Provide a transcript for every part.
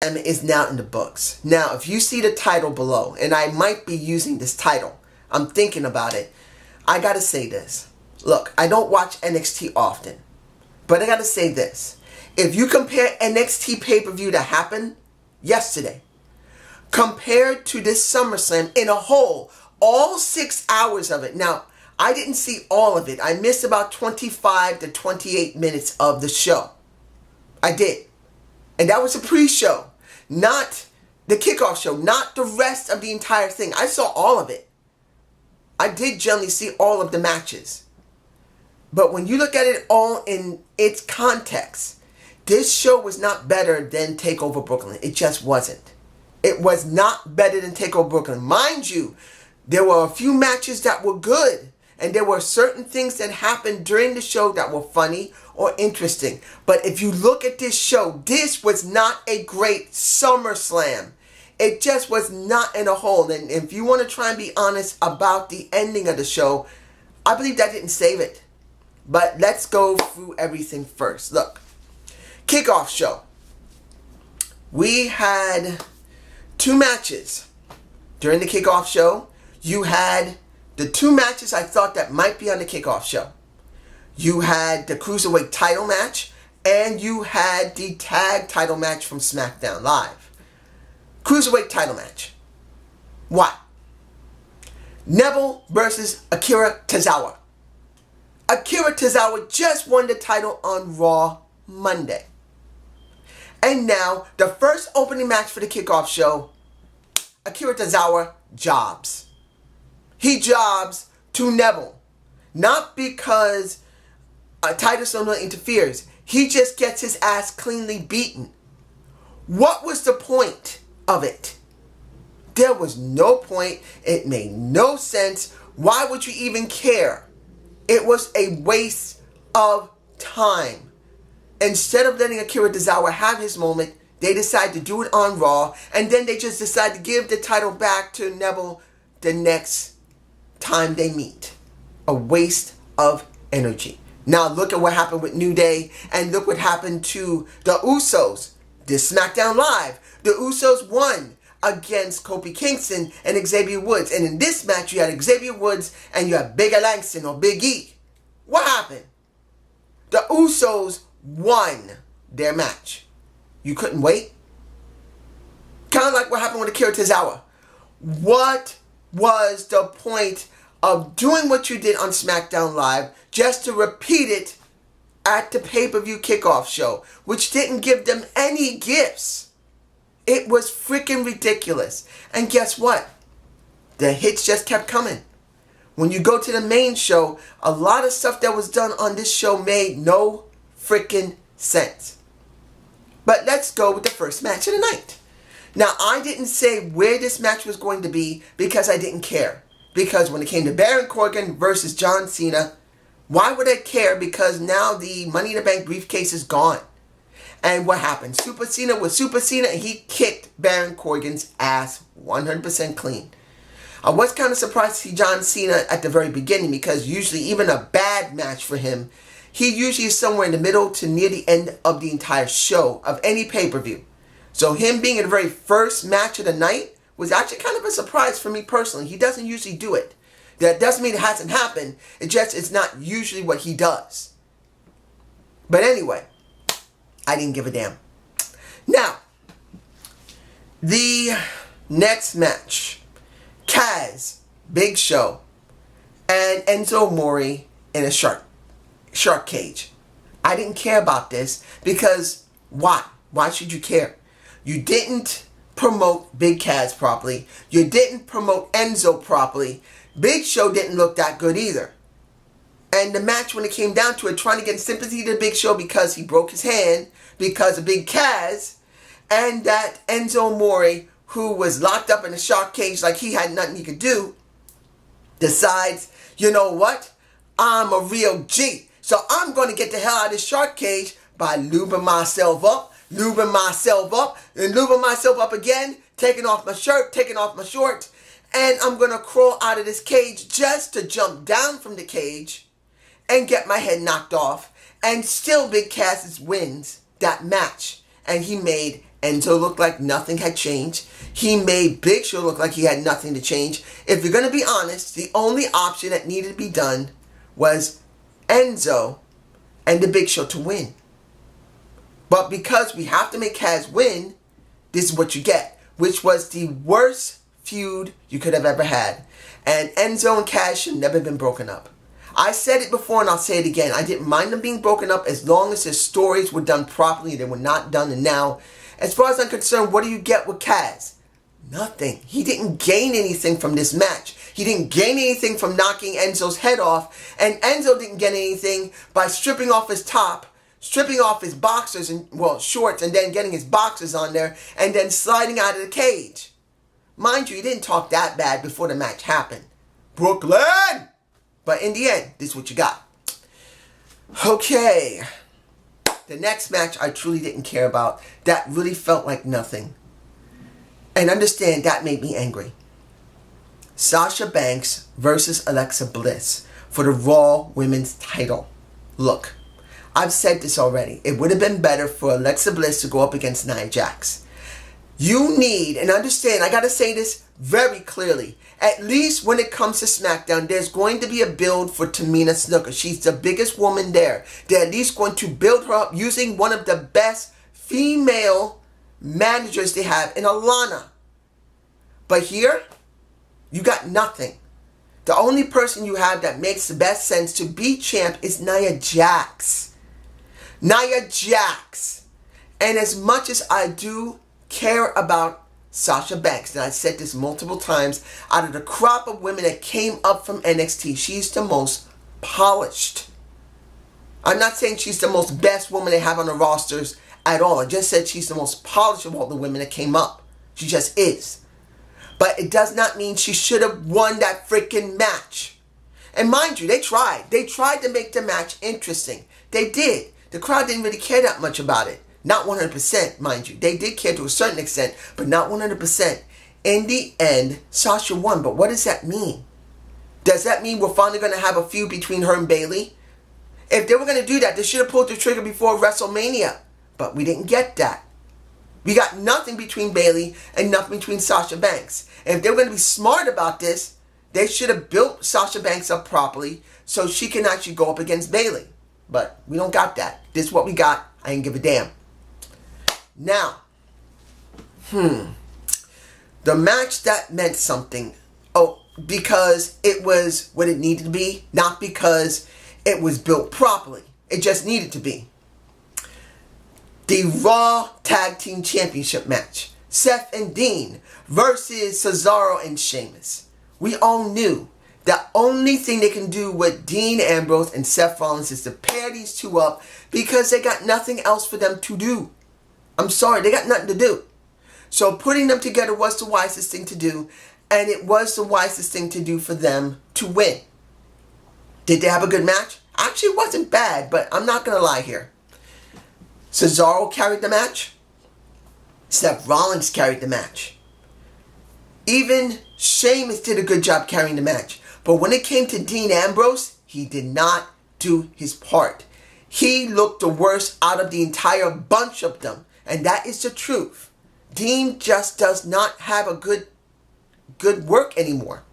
is now in the books. Now, if you see the title below, and I might be using this title, I'm thinking about it, I gotta say this. Look, I don't watch NXT often, but I gotta say this. If you compare NXT pay-per-view that happened yesterday, compared to this SummerSlam in a whole, all 6 hours of it. Now, I didn't see all of it. I missed about 25 to 28 minutes of the show. I did. And that was a pre-show, not the kickoff show, not the rest of the entire thing. I saw all of it. I did generally see all of the matches. But when you look at it all in its context, this show was not better than TakeOver Brooklyn. It just wasn't. It was not better than TakeOver Brooklyn. Mind you, there were a few matches that were good. And there were certain things that happened during the show that were funny or interesting. But if you look at this show, this was not a great SummerSlam. It just was not in a whole. And if you want to try and be honest about the ending of the show, I believe that didn't save it. But let's go through everything first. Look, kickoff show. We had 2 matches during the kickoff show. You had the 2 matches I thought that might be on the kickoff show. You had the Cruiserweight title match, and you had the tag title match from SmackDown Live. Cruiserweight title match. What? Neville versus Akira Tozawa. Akira Tozawa just won the title on Raw Monday. And now, the first opening match for the kickoff show, Akira Tozawa jobs. He jobs to Neville. Not because Titus O'Neil interferes. He just gets his ass cleanly beaten. What was the point of it? There was no point. It made no sense. Why would you even care? It was a waste of time. Instead of letting Akira Tozawa have his moment, they decide to do it on Raw. And then they just decide to give the title back to Neville the next time they meet. A waste of energy. Now look at what happened with New Day, and look what happened to the Usos. This SmackDown Live, the Usos won against Kofi Kingston and Xavier Woods. And in this match you had Xavier Woods and you had Big Langston or Big E. What happened? The Usos won their match. You couldn't wait? Kind of like what happened with Akira Tozawa. What was the point of doing what you did on SmackDown Live just to repeat it at the pay-per-view kickoff show, which didn't give them any gifts? It was freaking ridiculous. And guess what? The hits just kept coming. When you go to the main show, a lot of stuff that was done on this show made no freaking sense. But let's go with the first match of the night. Now, I didn't say where this match was going to be because I didn't care. Because when it came to Baron Corbin versus John Cena, why would I care? Because now the Money in the Bank briefcase is gone. And what happened? Super Cena was Super Cena, and he kicked Baron Corbin's ass 100% clean. I was kind of surprised to see John Cena at the very beginning, because usually even a bad match for him, he usually is somewhere in the middle to near the end of the entire show of any pay-per-view. So him being in the very first match of the night was actually kind of a surprise for me personally. He doesn't usually do it. That doesn't mean it hasn't happened. It's not usually what he does. But anyway, I didn't give a damn. Now, the next match. Kaz, Big Show, and Enzo Amore in a shark cage. I didn't care about this because why? Why should you care? You didn't promote Big Kaz properly. You didn't promote Enzo properly. Big Show didn't look that good either. And the match, when it came down to it, trying to get sympathy to Big Show because he broke his hand because of Big Kaz, and that Enzo Amore, who was locked up in a shark cage like he had nothing he could do, decides, you know what? I'm a real G. So I'm going to get the hell out of this shark cage by lubing myself up, and lubing myself up again, taking off my shirt, taking off my shorts, and I'm going to crawl out of this cage just to jump down from the cage and get my head knocked off. And still Big Cass wins that match. And he made Enzo looked like nothing had changed. He made Big Show look like he had nothing to change. If you're going to be honest, the only option that needed to be done was Enzo and the Big Show to win. But because we have to make Kaz win, this is what you get, which was the worst feud you could have ever had. And Enzo and Kaz should never have been broken up. I said it before and I'll say it again. I didn't mind them being broken up as long as their stories were done properly. They were not done. And now, as far as I'm concerned, what do you get with Kaz? Nothing. He didn't gain anything from this match. He didn't gain anything from knocking Enzo's head off. And Enzo didn't get anything by stripping off his top, stripping off his boxers and, well, shorts, and then getting his boxers on there and then sliding out of the cage. Mind you, he didn't talk that bad before the match happened. Brooklyn! But in the end, this is what you got. Okay. The next match I truly didn't care about. That really felt like nothing. And understand, that made me angry. Sasha Banks versus Alexa Bliss for the Raw Women's title. Look, I've said this already. It would have been better for Alexa Bliss to go up against Nia Jax. You need, and understand, I got to say this very clearly. At least when it comes to SmackDown, there's going to be a build for Tamina Snuka. She's the biggest woman there. They're at least going to build her up using one of the best female managers they have in Alana. But here, you got nothing. The only person you have that makes the best sense to be champ is Nia Jax. Nia Jax. And as much as I do care about Sasha Banks, and I said this multiple times, out of the crop of women that came up from NXT, she's the most polished. I'm not saying she's the most best woman they have on the rosters at all. I just said she's the most polished of all the women that came up. She just is. But it does not mean she should have won that freaking match. And mind you, they tried. They tried to make the match interesting. They did. The crowd didn't really care that much about it. Not 100%, mind you. They did care to a certain extent, but not 100%. In the end, Sasha won. But what does that mean? Does that mean we're finally going to have a feud between her and Bayley? If they were going to do that, they should have pulled the trigger before WrestleMania. But we didn't get that. We got nothing between Bayley and nothing between Sasha Banks. And if they were going to be smart about this, they should have built Sasha Banks up properly so she can actually go up against Bayley. But we don't got that. This is what we got. I ain't give a damn. Now, the match that meant something. Oh, because it was what it needed to be, not because it was built properly. It just needed to be. The Raw Tag Team Championship match. Seth and Dean versus Cesaro and Sheamus. We all knew the only thing they can do with Dean Ambrose and Seth Rollins is to pair these two up because they got nothing else for them to do. I'm sorry, they got nothing to do. So putting them together was the wisest thing to do, and it was the wisest thing to do for them to win. Did they have a good match? Actually, it wasn't bad, but I'm not going to lie here. Cesaro carried the match. Seth Rollins carried the match. Even Sheamus did a good job carrying the match. But when it came to Dean Ambrose, he did not do his part. He looked the worst out of the entire bunch of them. And that is the truth. Dean just does not have a good work anymore.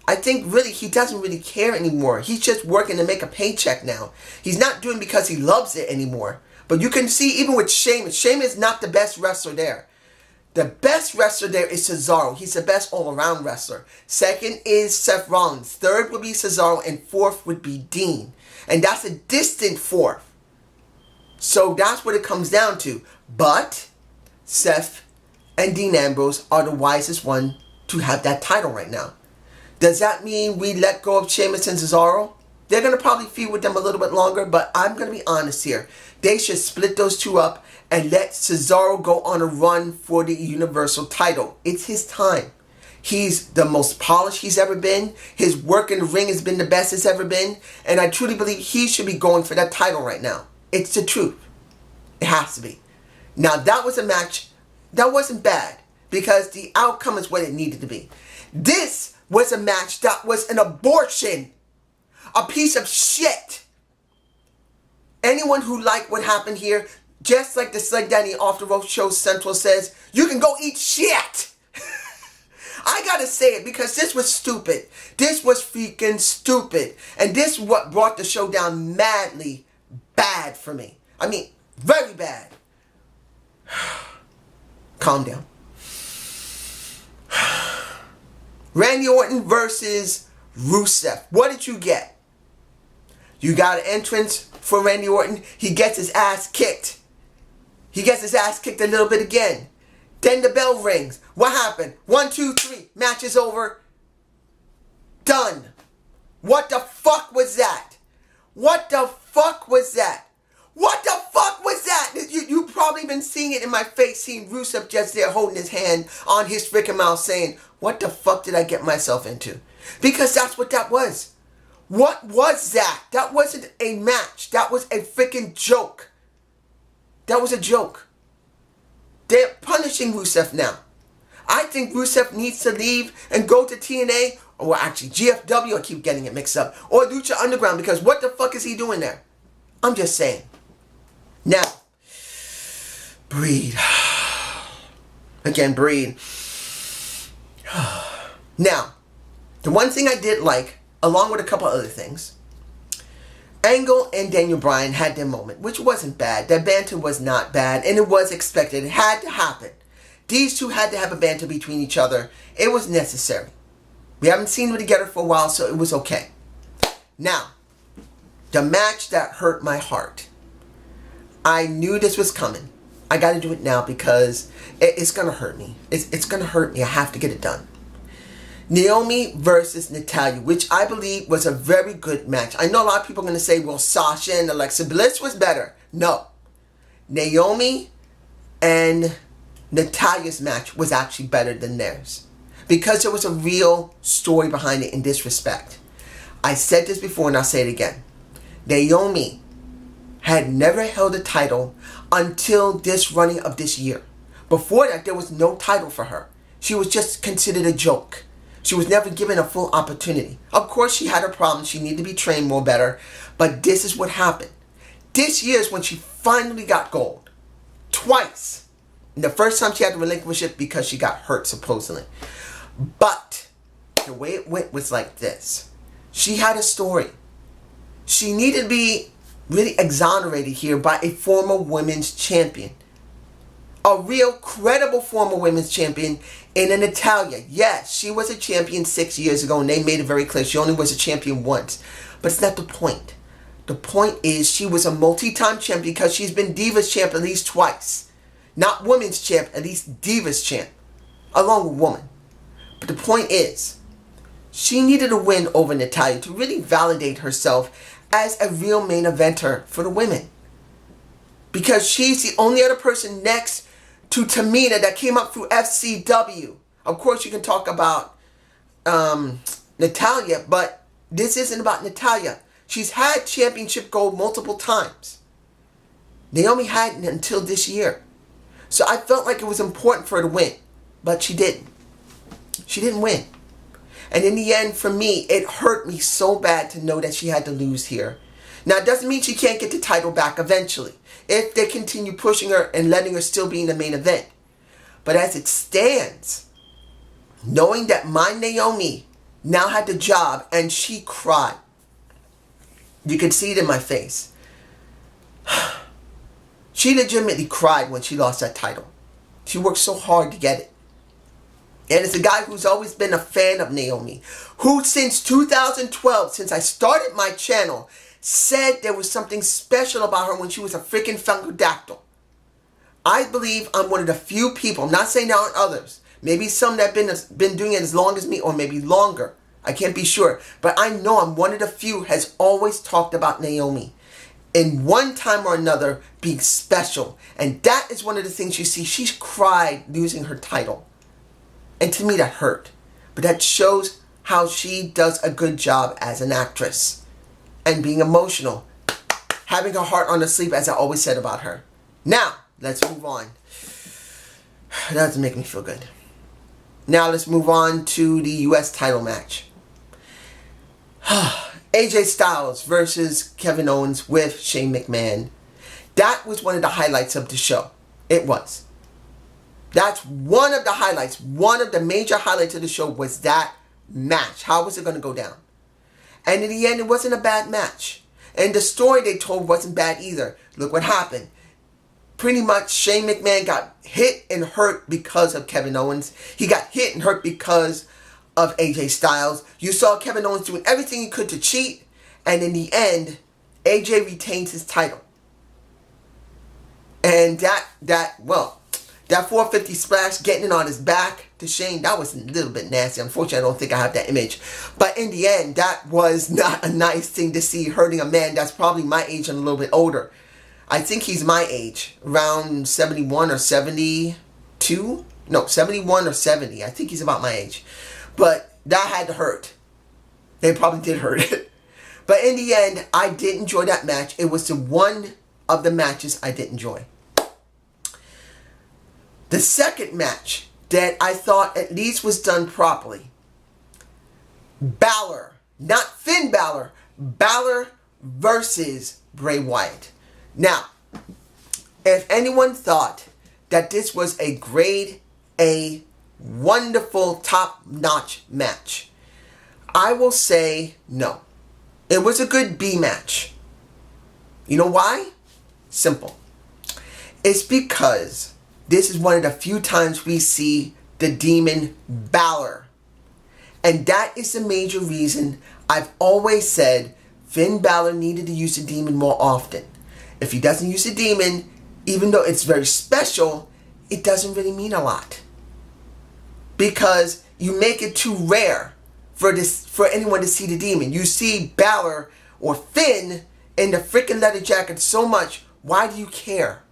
I think really he doesn't really care anymore. He's just working to make a paycheck now. He's not doing it because he loves it anymore. But you can see even with Sheamus, Sheamus is not the best wrestler there. The best wrestler there is Cesaro. He's the best all-around wrestler. Second is Seth Rollins. Third would be Cesaro. And fourth would be Dean. And that's a distant fourth. So that's what it comes down to. But Seth and Dean Ambrose are the wisest one to have that title right now. Does that mean we let go of Sheamus and Cesaro? They're going to probably feud with them a little bit longer, but I'm going to be honest here. They should split those two up and let Cesaro go on a run for the Universal title. It's his time. He's the most polished he's ever been. His work in the ring has been the best it's ever been. And I truly believe he should be going for that title right now. It's the truth. It has to be. Now, that was a match that wasn't bad because the outcome is what it needed to be. This was a match that was an abortion. A piece of shit. Anyone who liked what happened here, Just like the Sleg Daddy Off the Rope Show Central says, you can go eat shit. I gotta say it because this was stupid. This was freaking stupid. And this is what brought the show down madly bad for me. I mean, very bad. Calm down. Randy Orton versus Rusev. What did you get? You got an entrance for Randy Orton. He gets his ass kicked. He gets his ass kicked a little bit again. Then the bell rings. What happened? 1, 2, 3. Match is over. Done. What the fuck was that? What the fuck was that? What the fuck was that? You probably been seeing it in my face, seeing Rusev just there holding his hand on his freaking mouth saying, what the fuck did I get myself into? Because that's what that was. What was that? That wasn't a match. That was a freaking joke. That was a joke. They're punishing Rusev now. I think Rusev needs to leave and go to TNA, or actually GFW, I keep getting it mixed up, or Lucha Underground, because what the fuck is he doing there? I'm just saying. Now, breathe. Again, breathe. Now, the one thing I did like, along with a couple other things, Angle and Daniel Bryan had their moment, which wasn't bad. Their banter was not bad, and it was expected. It had to happen. These two had to have a banter between each other. It was necessary. We haven't seen them together for a while, so it was okay. Now, the match that hurt my heart. I knew this was coming. I got to do it now because it's going to hurt me. It's going to hurt me. I have to get it done. Naomi versus Natalya, which I believe was a very good match. I know a lot of people are going to say, well, Sasha and Alexa Bliss was better. No. Naomi and Natalya's match was actually better than theirs. Because there was a real story behind it in this respect. I said this before and I'll say it again. Naomi had never held a title until this running of this year. Before that, there was no title for her. She was just considered a joke. She was never given a full opportunity. Of course, she had her problems. She needed to be trained more better. But this is what happened. This year is when she finally got gold. Twice. And the first time she had to relinquish it because she got hurt, supposedly. But the way it went was like this. She had a story. She needed to be really exonerated here by a former women's champion. A real credible former women's champion in a Natalya. Yes, she was a champion 6 years ago and they made it very clear she only was a champion once. But it's not the point. The point is she was a multi-time champion because she's been Divas champ at least twice. Not women's champ, at least Divas champ. Along with woman. But the point is, she needed a win over Natalya to really validate herself as a real main eventer for the women. Because she's the only other person next to Tamina that came up through FCW. Of course, you can talk about Natalya, but this isn't about Natalya. She's had championship gold multiple times. Naomi hadn't until this year. So I felt like it was important for her to win, but she didn't. She didn't win. And in the end, for me, it hurt me so bad to know that she had to lose here. Now, it doesn't mean she can't get the title back eventually, if they continue pushing her and letting her still be in the main event. But as it stands, knowing that my Naomi now had the job and she cried. You could see it in my face. She legitimately cried when she lost that title. She worked so hard to get it. And it's a guy who's always been a fan of Naomi, who since 2012, since I started my channel, said there was something special about her when she was a freaking Funkadactyl. I believe I'm one of the few people, I'm not saying there aren't others, maybe some that have been doing it as long as me or maybe longer, I can't be sure, but I know I'm one of the few has always talked about Naomi in one time or another being special. And that is one of the things you see. She's cried losing her title. And to me that hurt. But that shows how she does a good job as an actress. And being emotional. Having her heart on her sleeve, as I always said about her. Now, let's move on. That doesn't make me feel good. Now let's move on to the US title match. AJ Styles versus Kevin Owens with Shane McMahon. That was one of the highlights of the show. It was. That's one of the highlights. One of the major highlights of the show was that match. How was it going to go down? And in the end, it wasn't a bad match. And the story they told wasn't bad either. Look what happened. Pretty much Shane McMahon got hit and hurt because of Kevin Owens. He got hit and hurt because of AJ Styles. You saw Kevin Owens doing everything he could to cheat. And in the end, AJ retains his title. And that 450 splash, getting it on his back to Shane, that was a little bit nasty. Unfortunately, I don't think I have that image. But in the end, that was not a nice thing to see, hurting a man that's probably my age and a little bit older. I think he's my age, around 71 or 72. No, 71 or 70. I think he's about my age. But that had to hurt. They probably did hurt it. But in the end, I did enjoy that match. It was the one of the matches I did enjoy. The second match that I thought at least was done properly. Balor, not Finn Balor, Balor versus Bray Wyatt. Now, if anyone thought that this was a grade A, wonderful, top-notch match, I will say no. It was a good B match. You know why? Simple. It's because this is one of the few times we see the demon Balor. And that is the major reason I've always said Finn Balor needed to use the demon more often. If he doesn't use the demon, even though it's very special, it doesn't really mean a lot. Because you make it too rare for anyone to see the demon. You see Balor or Finn in the freaking leather jacket so much, why do you care?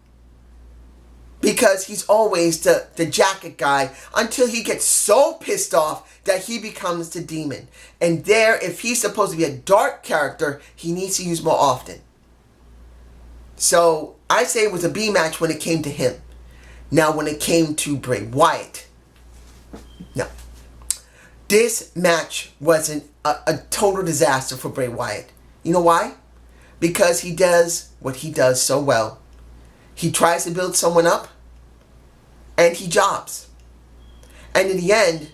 Because he's always the jacket guy until he gets so pissed off that he becomes the demon. And there, if he's supposed to be a dark character, he needs to use more often. So I say it was a B match when it came to him. Now when it came to Bray Wyatt, no. This match wasn't a total disaster for Bray Wyatt. You know why? Because he does what he does so well. He tries to build someone up, and he jobs. And in the end,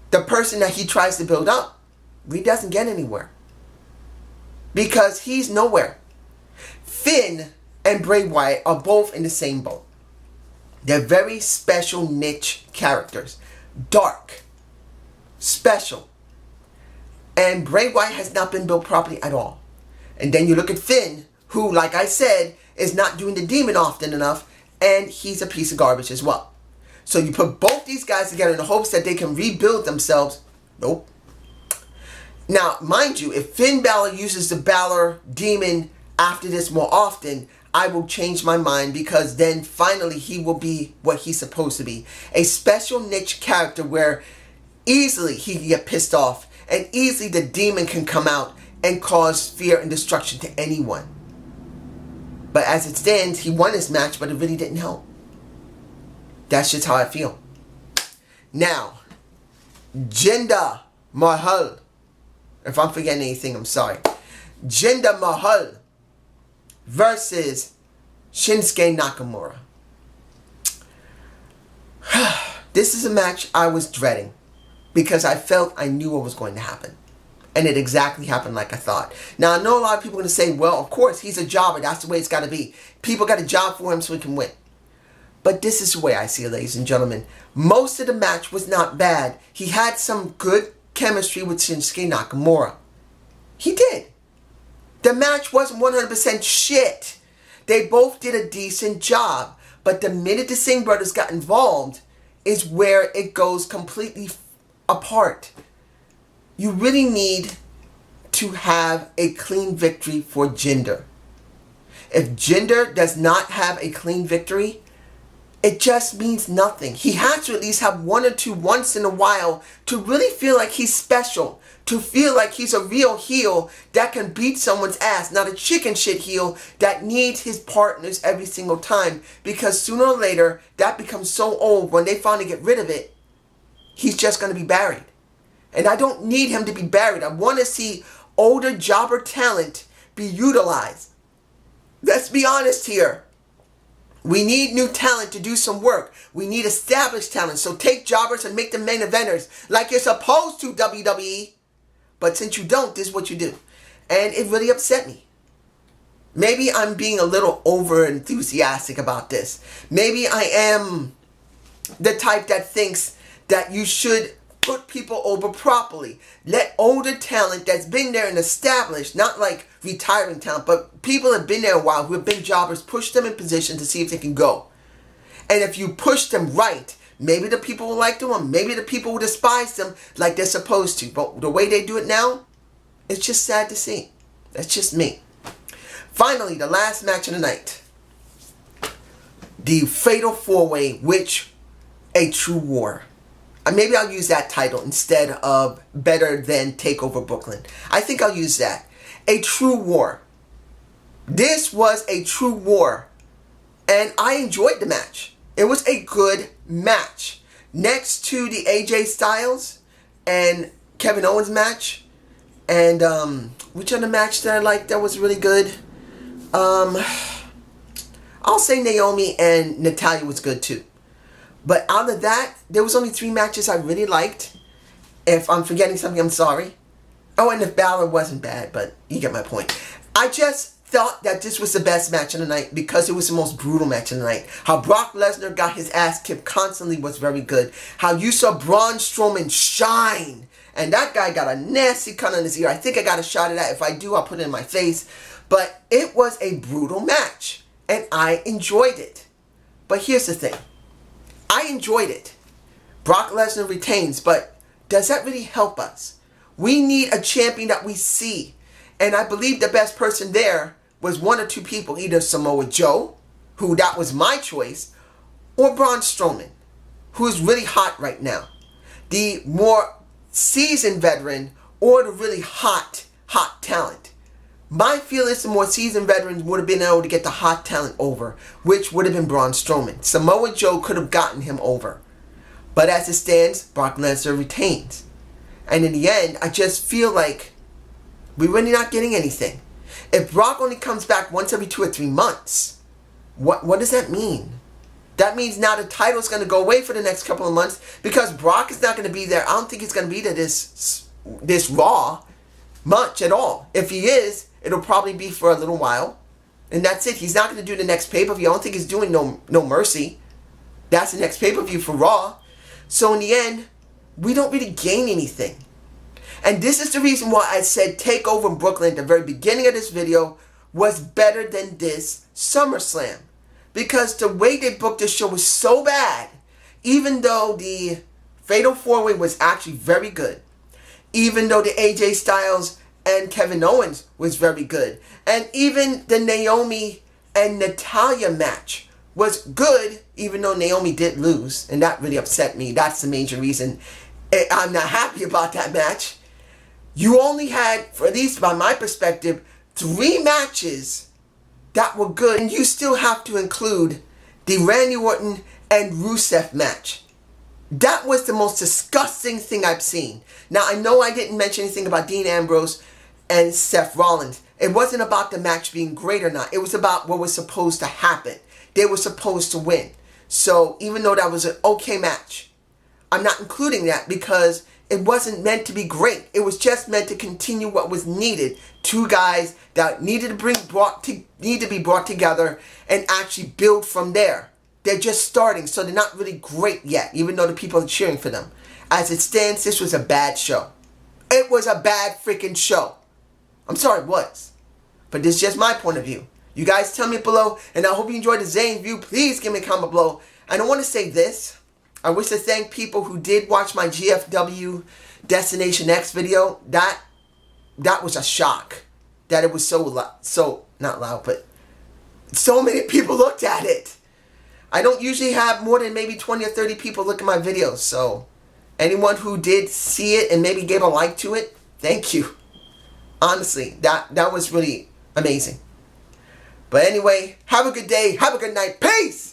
the person that he tries to build up really doesn't get anywhere. Because he's nowhere. Finn and Bray Wyatt are both in the same boat. They're very special niche characters. Dark. Special. And Bray Wyatt has not been built properly at all. And then you look at Finn, who, like I said, is not doing the demon often enough, and he's a piece of garbage as well. So you put both these guys together in the hopes that they can rebuild themselves. Nope. Now, mind you, if Finn Balor uses the Balor demon after this more often, I will change my mind, because then finally he will be what he's supposed to be. A special niche character where easily he can get pissed off, and easily the demon can come out and cause fear and destruction to anyone. But as it stands, he won this match, but it really didn't help. That's just how I feel. Now, Jinder Mahal. If I'm forgetting anything, I'm sorry. Jinder Mahal versus Shinsuke Nakamura. This is a match I was dreading, because I felt I knew what was going to happen. And it exactly happened like I thought. Now, I know a lot of people are going to say, well, of course, he's a jobber. That's the way it's got to be. People got a job for him so he can win. But this is the way I see it, ladies and gentlemen. Most of the match was not bad. He had some good chemistry with Shinsuke Nakamura. He did. The match wasn't 100% shit. They both did a decent job. But the minute the Singh brothers got involved is where it goes completely apart. You really need to have a clean victory for Jinder. If Jinder does not have a clean victory, it just means nothing. He has to at least have one or two once in a while to really feel like he's special. To feel like he's a real heel that can beat someone's ass. Not a chicken shit heel that needs his partners every single time. Because sooner or later, that becomes so old, when they finally get rid of it, he's just going to be buried. And I don't need him to be buried. I want to see older jobber talent be utilized. Let's be honest here. We need new talent to do some work. We need established talent. So take jobbers and make them main eventers like you're supposed to, WWE. But since you don't, this is what you do. And it really upset me. Maybe I'm being a little over enthusiastic about this. Maybe I am the type that thinks that you should put people over properly. Let older talent that's been there and established, not like retiring talent, but people have been there a while who have been jobbers, push them in position to see if they can go. And if you push them right, maybe the people will like them, or maybe the people will despise them like they're supposed to. But the way they do it now, it's just sad to see. That's just me. Finally, the last match of the night. The Fatal 4-Way, which a true war. Maybe I'll use that title instead of Better Than TakeOver Brooklyn. I think I'll use that. A true war. This was a true war. And I enjoyed the match. It was a good match. Next to the AJ Styles and Kevin Owens match. And which other match that I liked that was really good? I'll say Naomi and Natalya was good too. But out of that, there was only 3 matches I really liked. If I'm forgetting something, I'm sorry. Oh, and if Balor wasn't bad, but you get my point. I just thought that this was the best match of the night because it was the most brutal match of the night. How Brock Lesnar got his ass kicked constantly was very good. How you saw Braun Strowman shine. And that guy got a nasty cut on his ear. I think I got a shot of that. If I do, I'll put it in my face. But it was a brutal match. And I enjoyed it. But here's the thing. I enjoyed it. Brock Lesnar retains, but does that really help us? We need a champion that we see. And I believe the best person there was 1 or 2 people. Either Samoa Joe, who that was my choice, or Braun Strowman, who is really hot right now. The more seasoned veteran or the really hot talent. My feel is the more seasoned veterans would have been able to get the hot talent over, which would have been Braun Strowman. Samoa Joe could have gotten him over. But as it stands, Brock Lesnar retains. And in the end, I just feel like we're really not getting anything. If Brock only comes back once every 2 or 3 months, what does that mean? That means now the title's going to go away for the next couple of months because Brock is not going to be there. I don't think he's going to be there this Raw much at all. If he is, it'll probably be for a little while. And that's it. He's not going to do the next pay-per-view. I don't think he's doing No Mercy. That's the next pay-per-view for Raw. So in the end, we don't really gain anything. And this is the reason why I said TakeOver Brooklyn at the very beginning of this video was better than this SummerSlam. Because the way they booked this show was so bad, even though the Fatal 4-Way was actually very good, even though the AJ Styles and Kevin Owens was very good, and even the Naomi and Natalya match was good, even though Naomi did lose, and that really upset me. That's the major reason I'm not happy about that match. You only had, for at least by my perspective, 3 matches that were good, and you still have to include the Randy Orton and Rusev match. That was the most disgusting thing I've seen. Now, I know I didn't mention anything about Dean Ambrose and Seth Rollins. It wasn't about the match being great or not. It was about what was supposed to happen. They were supposed to win. So, even though that was an okay match, I'm not including that because it wasn't meant to be great. It was just meant to continue what was needed. 2 guys that needed to be brought together and actually build from there. They're just starting, so they're not really great yet, even though the people are cheering for them. As it stands, this was a bad show. It was a bad freaking show. I'm sorry, it was. But this is just my point of view. You guys tell me below, and I hope you enjoyed the Zane view. Please give me a comment below. I don't want to say this. I wish to thank people who did watch my GFW Destination X video. That was a shock. That it was so not loud, but so many people looked at it. I don't usually have more than maybe 20 or 30 people look at my videos. So anyone who did see it and maybe gave a like to it, thank you. Honestly, that was really amazing. But anyway, have a good day. Have a good night. Peace!